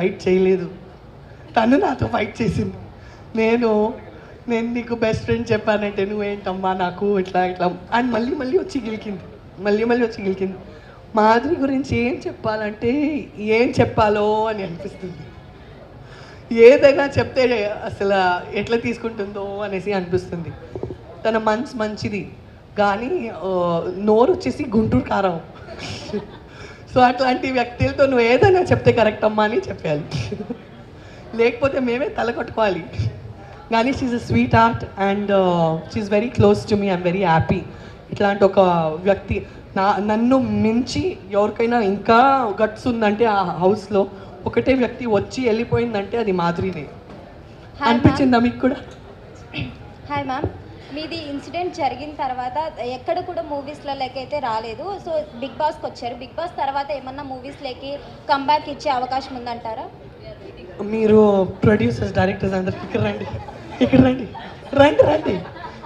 Fight చేయలేదు, తను నాతో ఫైట్ చేసింది. నేను నేను నీకు బెస్ట్ ఫ్రెండ్ చెప్పానంటే నువ్వేంటమ్మా నాకు ఇట్లా ఇట్లా అని మళ్ళీ మళ్ళీ వచ్చి గెలికింది. మాధురి గురించి ఏం చెప్పాలంటే ఏం చెప్పాలో అని అనిపిస్తుంది. ఏదైనా చెప్తే అసలు ఎట్లా తీసుకుంటుందో అనేసి అనిపిస్తుంది. తన మనసు మంచిది కానీ నోరు వచ్చేసి గుంటూరు కారం. సో అట్లాంటి వ్యక్తులతో నువ్వు ఏదైనా చెప్తే కరెక్ట్ అమ్మా అని చెప్పాలి, లేకపోతే మేమే తలకొట్టుకోవాలి. కానీ she's a sweetheart and she's very close to me. I'm very happy. ఇట్లాంటి ఒక వ్యక్తి నన్ను మించి ఎవరికైనా ఇంకా గట్స్ ఉందంటే ఆ హౌస్లో ఒకటే వ్యక్తి వచ్చి వెళ్ళిపోయిందంటే అది మాధురినే. అనిపించిందా మీకు కూడా? హాయ్ మ్యామ్, మీది ఇన్సిడెంట్ జరిగిన తర్వాత ఎక్కడ కూడా మూవీస్లలోకైతే రాలేదు. సో బిగ్ బాస్కి వచ్చారు. బిగ్ బాస్ తర్వాత ఏమన్నా మూవీస్లోకి కంబ్యాక్ ఇచ్చే అవకాశం ఉందంటారా? మీరు ప్రొడ్యూసర్స్ డైరెక్టర్స్ అందరికి ఇక్కడ రండి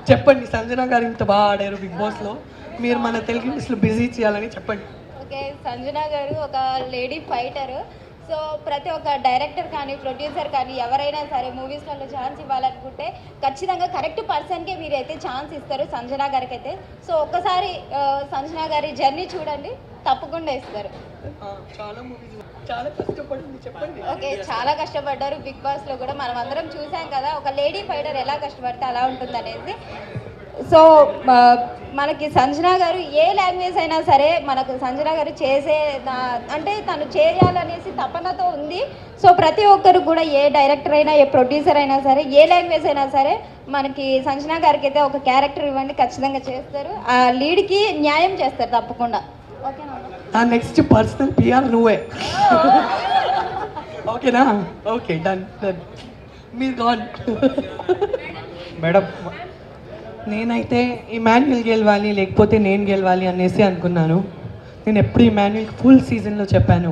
చెప్పండి. సంజన గారు ఇంత బాగా ఆడారు బిగ్ బాస్లో, మీరు మన తెలుగు ఇండస్ట్రీలో బిజీ చేయాలని చెప్పండి. ఓకే, సంజన గారు ఒక లేడీ ఫైటర్. సో ప్రతి ఒక్క డైరెక్టర్ కానీ ప్రొడ్యూసర్ కానీ ఎవరైనా సరే మూవీస్లలో ఛాన్స్ ఇవ్వాలనుకుంటే ఖచ్చితంగా కరెక్ట్ పర్సన్కే మీరు అయితే ఛాన్స్ ఇస్తారు, సంజన గారికి అయితే. సో ఒక్కసారి సంజన గారి జర్నీ చూడండి, తప్పకుండా ఇస్తారు. చాలా కష్టపడింది చెప్పండి. ఓకే, చాలా కష్టపడ్డారు. బిగ్ బాస్లో కూడా మనం అందరం చూసాం కదా, ఒక లేడీ ఫైటర్ ఎలా కష్టపడితే అలా ఉంటుంది అనేది. సో మనకి సంజన గారు ఏ లాంగ్వేజ్ అయినా సరే మనకు సంజన గారు అంటే తను చేయాలనేసి తపనతో ఉంది. సో ప్రతి ఒక్కరు కూడా ఏ డైరెక్టర్ అయినా ఏ ప్రొడ్యూసర్ అయినా సరే ఏ లాంగ్వేజ్ అయినా సరే మనకి సంజన గారికి అయితే ఒక క్యారెక్టర్ ఇవ్వండి, ఖచ్చితంగా చేస్తారు. ఆ లీడ్కి న్యాయం చేస్తారు తప్పకుండా. ఓకేనా? నెక్స్ట్ పర్సనల్ పిఆర్ నువ్వే. ఓకేనా? Okay, done. మీరు గాన్. మేడం, నేనైతే ఇమాన్యుయల్ గెలవాలి లేకపోతే నేను గెలవాలి అనేసి అనుకున్నాను. నేను ఎప్పుడు ఇమాన్యుయల్ ఫుల్ సీజన్లో చెప్పాను,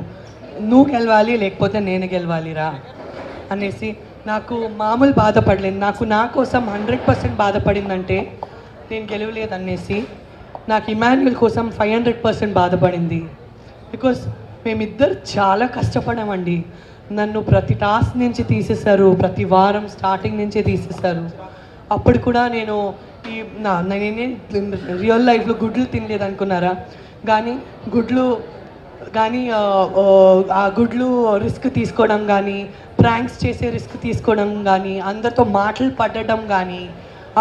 నువ్వు గెలవాలి లేకపోతే నేను గెలవాలిరా అనేసి. నాకు మామూలు బాధపడలేదు. నా కోసం 100% బాధపడిందంటే నేను గెలవలేదు అనేసి. నాకు ఇమాన్యుయల్ కోసం 500% బాధపడింది. బికాస్ మేమిద్దరు చాలా కష్టపడామండి. నన్ను ప్రతి టాస్క్ నుంచి తీసేశారు, ప్రతి వారం స్టార్టింగ్ నుంచే తీసేశారు. అప్పుడు కూడా నేను నేనే రియల్ లైఫ్లో గుడ్లు తినలేదు అనుకున్నారా, కానీ ఆ గుడ్లు రిస్క్ తీసుకోవడం కానీ, ప్రాంక్స్ చేసే రిస్క్ తీసుకోవడం కానీ, అందరితో మాటలు పడడం కానీ,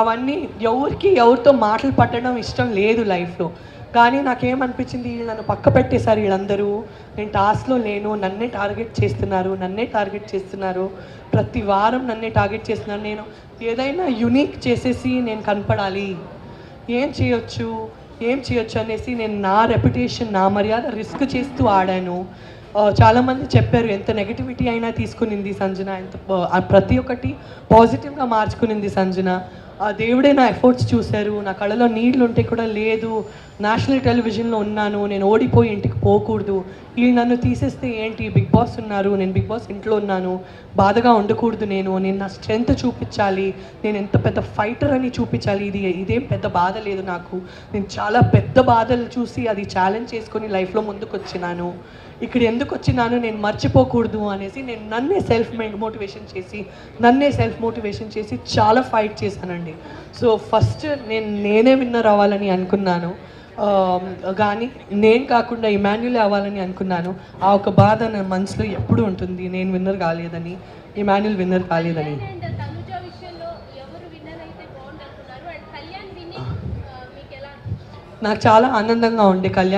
అవన్నీ ఎవరితో మాటలు పట్టడం ఇష్టం లేదు లైఫ్లో. కానీ నాకేమనిపించింది, వీళ్ళు నన్ను పక్క పెట్టేశారు వీళ్ళందరూ. నేను టాస్క్లో లేను, నన్నే టార్గెట్ చేస్తున్నారు, ప్రతి వారం నన్నే టార్గెట్ చేస్తున్నారు. నేను ఏదైనా యునిక్ చేసేసి నేను కనపడాలి, ఏం చేయొచ్చు అనేసి నేను నా రెప్యుటేషన్, నా మర్యాద రిస్క్ చేస్తూ ఆడాను. చాలామంది చెప్పారు ఎంత నెగిటివిటీ అయినా తీసుకునింది సంజన, ప్రతి ఒక్కటి పాజిటివ్గా మార్చుకునింది సంజన. ఆ దేవుడే నా ఎఫర్ట్స్ చూశారు. నా కళ్ళలో నీళ్ళు ఉంటే కూడా లేదు, నేషనల్ టెలివిజన్లో ఉన్నాను, నేను ఓడిపోయి ఇంటికి పోకూడదు, వీళ్ళు నన్ను తీసేస్తే ఏంటి, బిగ్ బాస్ ఉన్నారు, నేను బిగ్ బాస్ ఇంట్లో ఉన్నాను, బాధగా ఉండకూడదు, నేను నా స్ట్రెంగ్త్ చూపించాలి, నేను ఎంత పెద్ద ఫైటర్ అని చూపించాలి. ఇదేం పెద్ద బాధ లేదు నాకు, నేను చాలా పెద్ద బాధలు చూసి అది ఛాలెంజ్ చేసుకొని లైఫ్లో ముందుకు వచ్చినాను. ఇక్కడ ఎందుకు వచ్చినాను నేను మర్చిపోకూడదు అనేసి నేను నన్నే సెల్ఫ్ మోటివేషన్ చేసి చాలా ఫైట్ చేశానండి. సో ఫస్ట్ నేనే విన్నర్ అవ్వాలని అనుకున్నాను, కానీ నేను కాకుండా ఇమాన్యుయల్ అవ్వాలని అనుకున్నాను. ఆ ఒక బాధ నా మనసులో ఎప్పుడు ఉంటుంది, నేను విన్నర్ కాలేదని, ఇమాన్యుయల్ విన్నర్ కాలేదని. నాకు చాలా ఆనందంగా ఉండే కళ్యాణ్